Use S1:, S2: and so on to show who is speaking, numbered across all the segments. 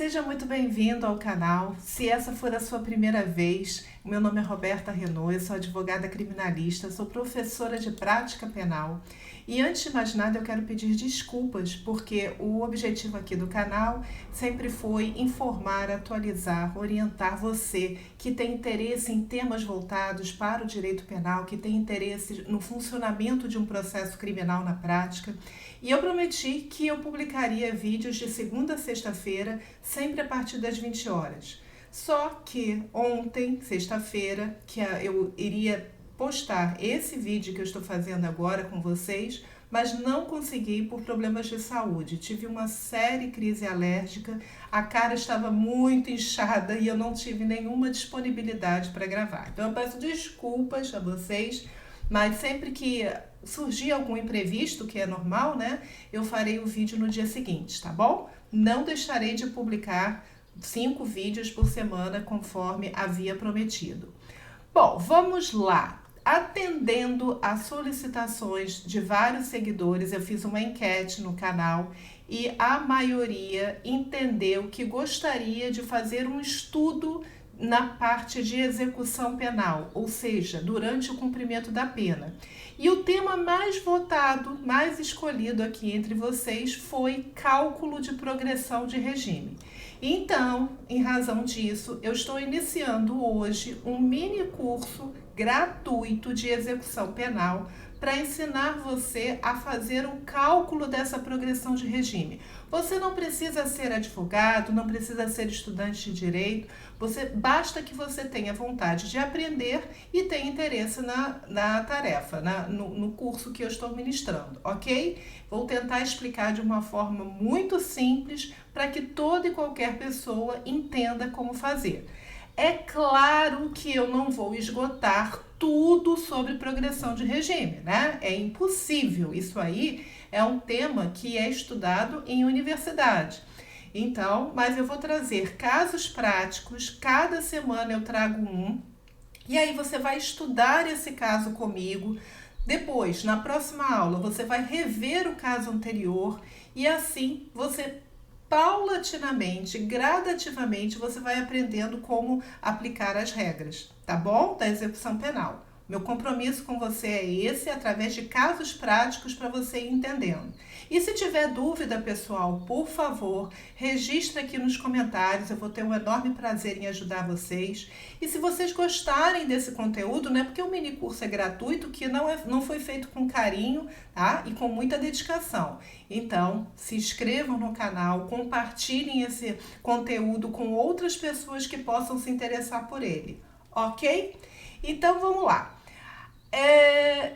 S1: Seja muito bem-vindo ao canal. Se essa for a sua primeira vez, meu nome é Roberta Renault, eu sou advogada criminalista, sou professora de prática penal. E antes de mais nada, eu quero pedir desculpas, porque o objetivo aqui do canal sempre foi informar, atualizar, orientar você que tem interesse em temas voltados para o direito penal, que tem interesse no funcionamento de um processo criminal na prática. E eu prometi que eu publicaria vídeos de segunda a sexta-feira, sempre a partir das 20 horas. Só que ontem, sexta-feira, que eu iria postar esse vídeo que eu estou fazendo agora com vocês, mas não consegui por problemas de saúde. Tive uma séria crise alérgica, a cara estava muito inchada e eu não tive nenhuma disponibilidade para gravar. Então eu peço desculpas a vocês, mas sempre que surgir algum imprevisto, que é normal, né? Eu farei o vídeo no dia seguinte, tá bom? Não deixarei de publicar 5 vídeos por semana, conforme havia prometido. Bom, vamos lá. Atendendo a solicitações de vários seguidores, eu fiz uma enquete no canal e a maioria entendeu que gostaria de fazer um estudo na parte de execução penal, ou seja, durante o cumprimento da pena. E o tema mais votado, mais escolhido aqui entre vocês foi cálculo de progressão de regime. Então, em razão disso, eu estou iniciando hoje um mini curso gratuito de execução penal para ensinar você a fazer o cálculo dessa progressão de regime. Você não precisa ser advogado, não precisa ser estudante de direito, basta que você tenha vontade de aprender e tenha interesse na tarefa, no curso que eu estou ministrando, ok? Vou tentar explicar de uma forma muito simples para que toda e qualquer pessoa entenda como fazer. É claro que eu não vou esgotar tudo sobre progressão de regime, né? É impossível. Isso aí é um tema que é estudado em universidade. Então, mas eu vou trazer casos práticos, cada semana eu trago um, e aí você vai estudar esse caso comigo. Depois, na próxima aula, você vai rever o caso anterior e assim você paulatinamente, gradativamente, você vai aprendendo como aplicar as regras, tá bom? Da execução penal. Meu compromisso com você é esse, através de casos práticos para você ir entendendo. E se tiver dúvida, pessoal, por favor, registre aqui nos comentários, eu vou ter um enorme prazer em ajudar vocês. E se vocês gostarem desse conteúdo, né, porque o mini curso é gratuito, que não foi feito com carinho, tá? E com muita dedicação. Então, se inscrevam no canal, compartilhem esse conteúdo com outras pessoas que possam se interessar por ele, ok? Então, vamos lá.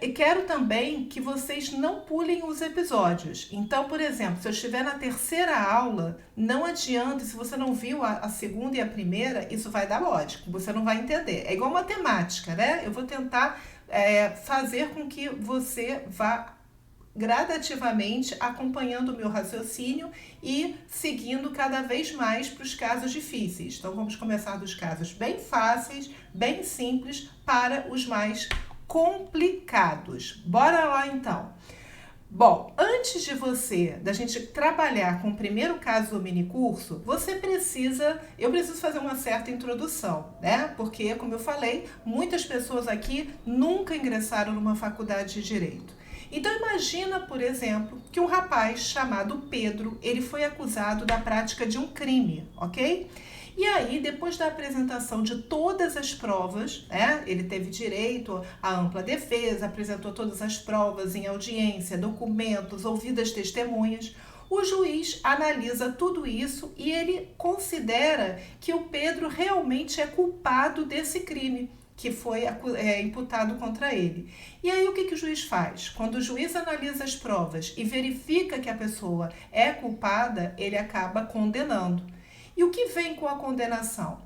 S1: E quero também que vocês não pulem os episódios. Então, por exemplo, se eu estiver na terceira aula, não adianta, se você não viu a segunda e a primeira, isso vai dar lógico, você não vai entender. É igual matemática, né? Eu vou tentar fazer com que você vá gradativamente acompanhando o meu raciocínio e seguindo cada vez mais para os casos difíceis. Então, vamos começar dos casos bem fáceis, bem simples, para os mais complicados. Bora lá, então. Bom, antes da gente trabalhar com o primeiro caso do minicurso, eu preciso fazer uma certa introdução, né? Porque, como eu falei, muitas pessoas aqui nunca ingressaram numa faculdade de Direito. Então imagina, por exemplo, que um rapaz chamado Pedro, ele foi acusado da prática de um crime, ok? E aí, depois da apresentação de todas as provas, né, ele teve direito à ampla defesa, apresentou todas as provas em audiência, documentos, ouvidas testemunhas, o juiz analisa tudo isso e ele considera que o Pedro realmente é culpado desse crime que foi imputado contra ele. E aí o que o juiz faz? Quando o juiz analisa as provas e verifica que a pessoa é culpada, ele acaba condenando. E o que vem com a condenação?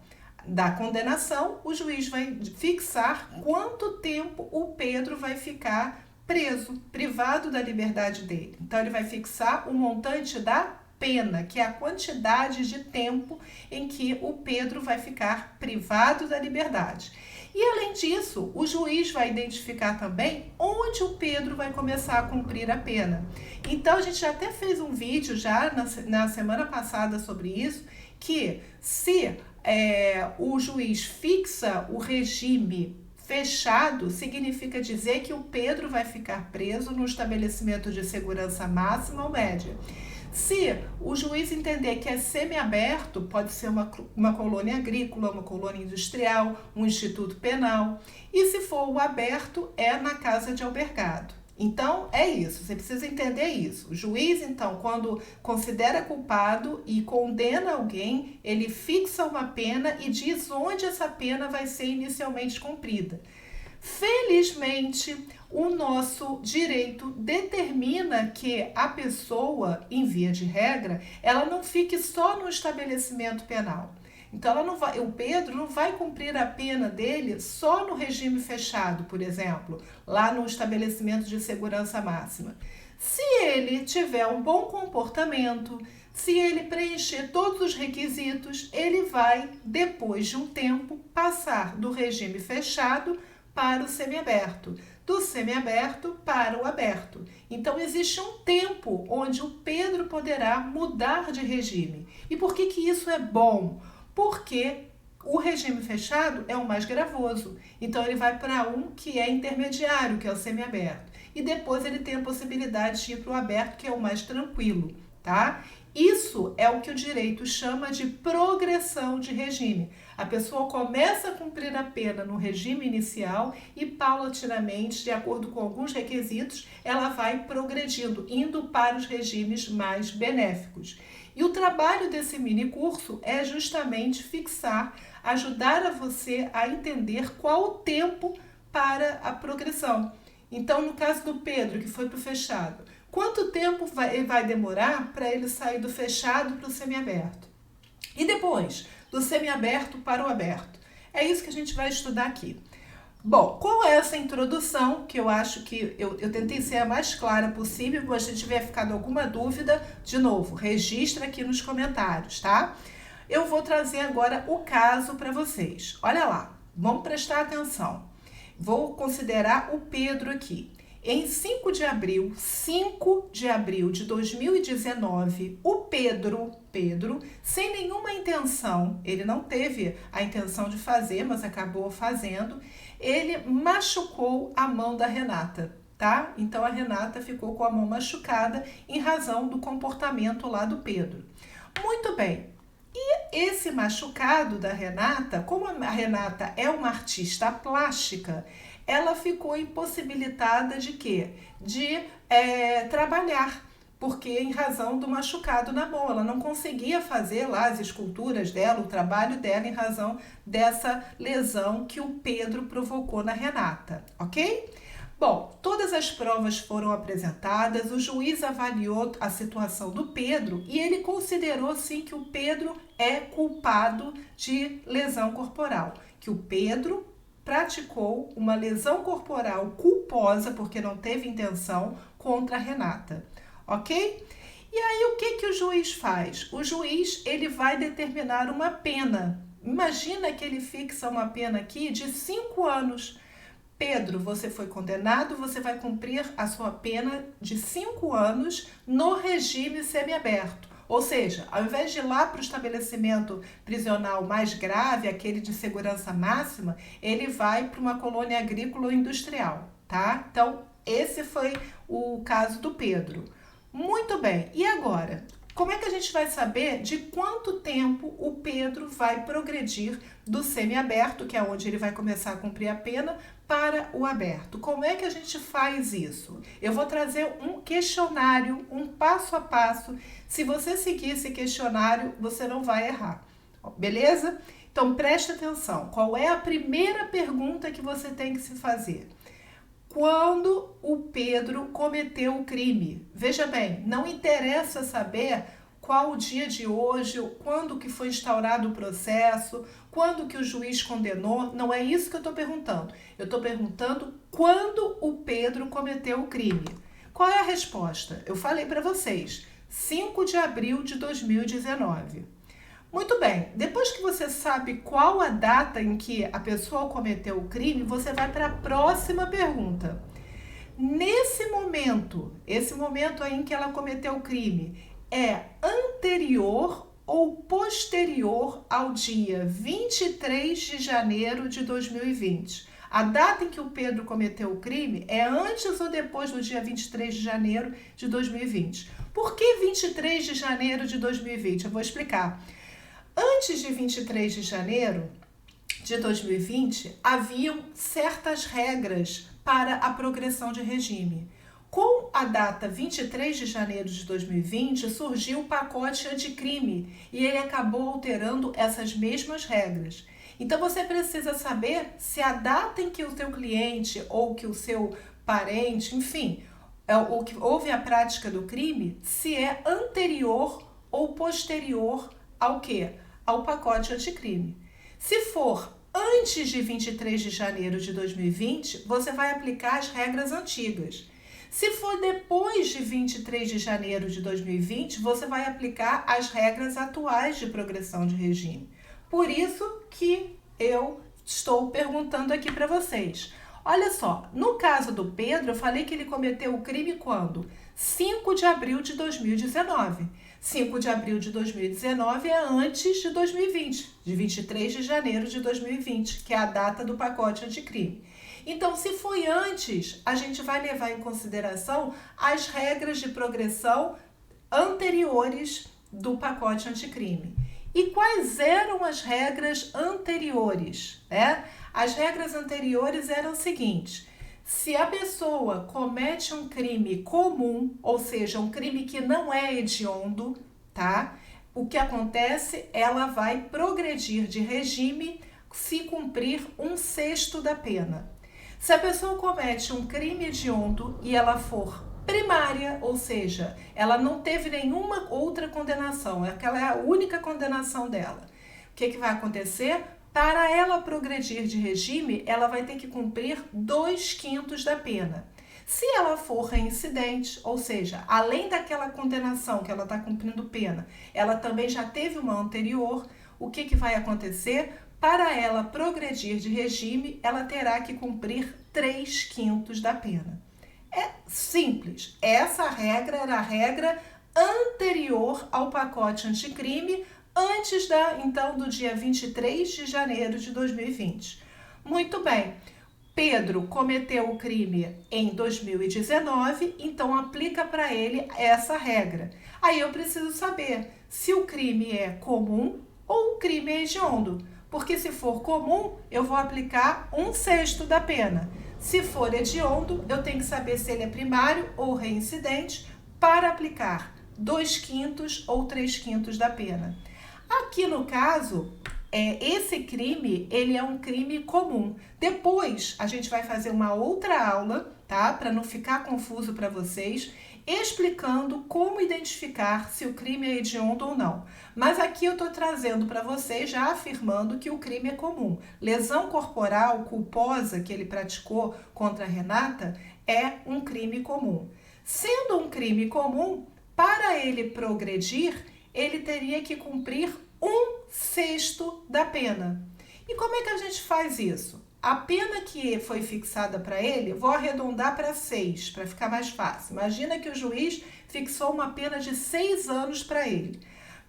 S1: Da condenação, o juiz vai fixar quanto tempo o Pedro vai ficar preso, privado da liberdade dele. Então ele vai fixar o montante da pena, que é a quantidade de tempo em que o Pedro vai ficar privado da liberdade. E além disso, o juiz vai identificar também onde o Pedro vai começar a cumprir a pena. Então a gente já até fez um vídeo já na semana passada sobre isso, que se o juiz fixa o regime fechado, significa dizer que o Pedro vai ficar preso no estabelecimento de segurança máxima ou média. Se o juiz entender que é semiaberto, pode ser uma colônia agrícola, uma colônia industrial, um instituto penal. E se for o aberto, é na casa de albergado. Então, é isso, você precisa entender isso. O juiz, então, quando considera culpado e condena alguém, ele fixa uma pena e diz onde essa pena vai ser inicialmente cumprida. Felizmente, o nosso direito determina que a pessoa, em via de regra, ela não fique só no estabelecimento penal. Então, o Pedro não vai cumprir a pena dele só no regime fechado, por exemplo, lá no estabelecimento de segurança máxima. Se ele tiver um bom comportamento, se ele preencher todos os requisitos, ele vai, depois de um tempo, passar do regime fechado para o semiaberto, do semiaberto para o aberto. Então, existe um tempo onde o Pedro poderá mudar de regime. E por que isso é bom? Porque o regime fechado é o mais gravoso. Então, ele vai para um que é intermediário, que é o semiaberto. E depois ele tem a possibilidade de ir para o aberto, que é o mais tranquilo, tá? Isso é o que o direito chama de progressão de regime. A pessoa começa a cumprir a pena no regime inicial e, paulatinamente, de acordo com alguns requisitos, ela vai progredindo, indo para os regimes mais benéficos. E o trabalho desse mini curso é justamente fixar, ajudar a você a entender qual o tempo para a progressão. Então, no caso do Pedro, que foi para o fechado, quanto tempo vai demorar para ele sair do fechado para o semiaberto? E depois, do semiaberto para o aberto? É isso que a gente vai estudar aqui. Bom, com essa introdução, que eu acho que eu tentei ser a mais clara possível, mas se tiver ficado alguma dúvida, de novo, registra aqui nos comentários, tá? Eu vou trazer agora o caso para vocês. Olha lá, vamos prestar atenção. Vou considerar o Pedro aqui. Em 5 de abril de 2019, o Pedro, sem nenhuma intenção, ele não teve a intenção de fazer, mas acabou fazendo, ele machucou a mão da Renata, tá? Então, a Renata ficou com a mão machucada em razão do comportamento lá do Pedro. Muito bem. E esse machucado da Renata, como a Renata é uma artista plástica, ela ficou impossibilitada de quê? De trabalhar, porque em razão do machucado na mão, ela não conseguia fazer lá as esculturas dela, o trabalho dela em razão dessa lesão que o Pedro provocou na Renata, ok? Bom, todas as provas foram apresentadas, o juiz avaliou a situação do Pedro e ele considerou sim que o Pedro é culpado de lesão corporal, que o Pedro praticou uma lesão corporal culposa, porque não teve intenção, contra a Renata, ok? E aí o que o juiz faz? O juiz ele vai determinar uma pena. Imagina que ele fixa uma pena aqui de 5 anos. Pedro, você foi condenado, você vai cumprir a sua pena de 5 anos no regime semiaberto. Ou seja, ao invés de ir lá para o estabelecimento prisional mais grave, aquele de segurança máxima, ele vai para uma colônia agrícola ou industrial, tá? Então, esse foi o caso do Pedro. Muito bem, e agora? Como é que a gente vai saber de quanto tempo o Pedro vai progredir do semiaberto, que é onde ele vai começar a cumprir a pena, para o aberto? Como é que a gente faz isso? Eu vou trazer um questionário, um passo a passo. Se você seguir esse questionário, você não vai errar, beleza? Então, preste atenção. Qual é a primeira pergunta que você tem que se fazer? Quando o Pedro cometeu o crime? Veja bem, não interessa saber qual o dia de hoje, quando que foi instaurado o processo, quando que o juiz condenou, não é isso que eu estou perguntando. Eu estou perguntando quando o Pedro cometeu o crime. Qual é a resposta? Eu falei para vocês, 5 de abril de 2019. Muito bem, depois que você sabe qual a data em que a pessoa cometeu o crime, você vai para a próxima pergunta. Nesse momento, esse momento aí em que ela cometeu o crime, é anterior ou posterior ao dia 23 de janeiro de 2020? A data em que o Pedro cometeu o crime é antes ou depois do dia 23 de janeiro de 2020? Por que 23 de janeiro de 2020? Eu vou explicar. Antes de 23 de janeiro de 2020, haviam certas regras para a progressão de regime. Com a data 23 de janeiro de 2020, surgiu o pacote anticrime e ele acabou alterando essas mesmas regras. Então você precisa saber se a data em que o seu cliente ou que o seu parente, enfim, ou que houve a prática do crime, se é anterior ou posterior ao quê? Ao pacote anticrime. Se for antes de 23 de janeiro de 2020, você vai aplicar as regras antigas. Se for depois de 23 de janeiro de 2020, você vai aplicar as regras atuais de progressão de regime. Por isso que eu estou perguntando aqui para vocês. Olha só, no caso do Pedro, eu falei que ele cometeu o crime quando? 5 de abril de 2019. 5 de abril de 2019 é antes de 2020, de 23 de janeiro de 2020, que é a data do pacote anticrime. Então, se foi antes, a gente vai levar em consideração as regras de progressão anteriores do pacote anticrime. E quais eram as regras anteriores? As regras anteriores eram as seguintes: se a pessoa comete um crime comum, ou seja, um crime que não é hediondo, tá? O que acontece? Ela vai progredir de regime se cumprir 1/6 da pena. Se a pessoa comete um crime hediondo e ela for primária, ou seja, ela não teve nenhuma outra condenação, aquela é a única condenação dela, o que vai acontecer? Para ela progredir de regime, ela vai ter que cumprir 2/5 da pena. Se ela for reincidente, ou seja, além daquela condenação que ela está cumprindo pena, ela também já teve uma anterior, o que vai acontecer? Para ela progredir de regime, ela terá que cumprir 3/5 da pena. É simples. Essa regra era a regra anterior ao pacote anticrime, antes do dia 23 de janeiro de 2020. Muito bem. Pedro cometeu o crime em 2019, então aplica para ele essa regra. Aí eu preciso saber se o crime é comum ou o crime é hediondo. Porque se for comum, eu vou aplicar 1/6 da pena. Se for hediondo, eu tenho que saber se ele é primário ou reincidente para aplicar 2/5 ou 3/5 da pena. Aqui no caso, esse crime, ele é um crime comum. Depois, a gente vai fazer uma outra aula, tá? Para não ficar confuso para vocês, explicando como identificar se o crime é hediondo ou não. Mas aqui eu estou trazendo para vocês, já afirmando que o crime é comum. Lesão corporal culposa que ele praticou contra a Renata é um crime comum. Sendo um crime comum, para ele progredir, ele teria que cumprir 1/6 da pena. E como é que a gente faz isso? A pena que foi fixada para ele, vou arredondar para 6, para ficar mais fácil. Imagina que o juiz fixou uma pena de 6 anos para ele.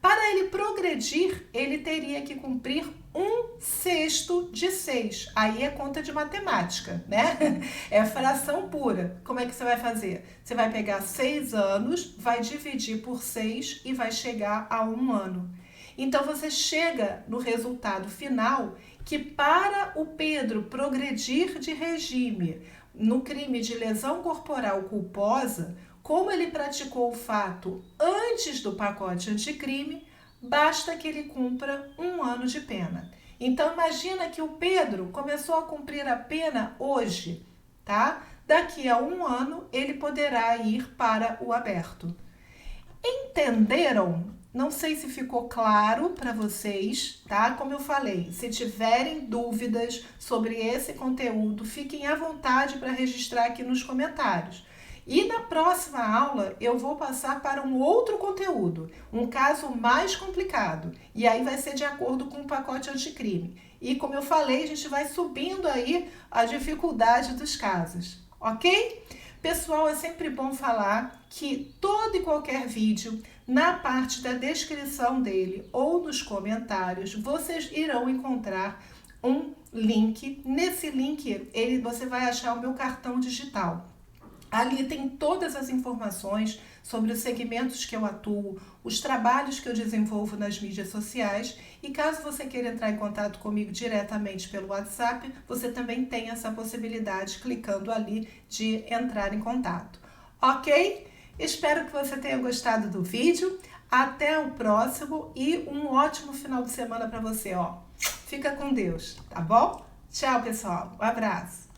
S1: Para ele progredir, ele teria que cumprir 1/6 de 6. Aí é conta de matemática, né? É fração pura. Como é que você vai fazer? Você vai pegar 6 anos, vai dividir por 6 e vai chegar a 1 ano. Então, você chega no resultado final que para o Pedro progredir de regime no crime de lesão corporal culposa, como ele praticou o fato antes do pacote anticrime, basta que ele cumpra 1 ano de pena. Então, imagina que o Pedro começou a cumprir a pena hoje, tá? Daqui a 1 ano, ele poderá ir para o aberto. Entenderam? Não sei se ficou claro para vocês, tá? Como eu falei, se tiverem dúvidas sobre esse conteúdo, fiquem à vontade para registrar aqui nos comentários. E na próxima aula eu vou passar para um outro conteúdo, um caso mais complicado. E aí vai ser de acordo com o pacote anticrime. E como eu falei, a gente vai subindo aí a dificuldade dos casos, ok? Pessoal, é sempre bom falar que todo e qualquer vídeo, na parte da descrição dele ou nos comentários, vocês irão encontrar um link. Nesse link, você vai achar o meu cartão digital. Ali tem todas as informações sobre os segmentos que eu atuo, os trabalhos que eu desenvolvo nas mídias sociais e caso você queira entrar em contato comigo diretamente pelo WhatsApp, você também tem essa possibilidade clicando ali de entrar em contato. Ok? Espero que você tenha gostado do vídeo. Até o próximo e um ótimo final de semana para você, ó. Fica com Deus, tá bom? Tchau, pessoal. Um abraço.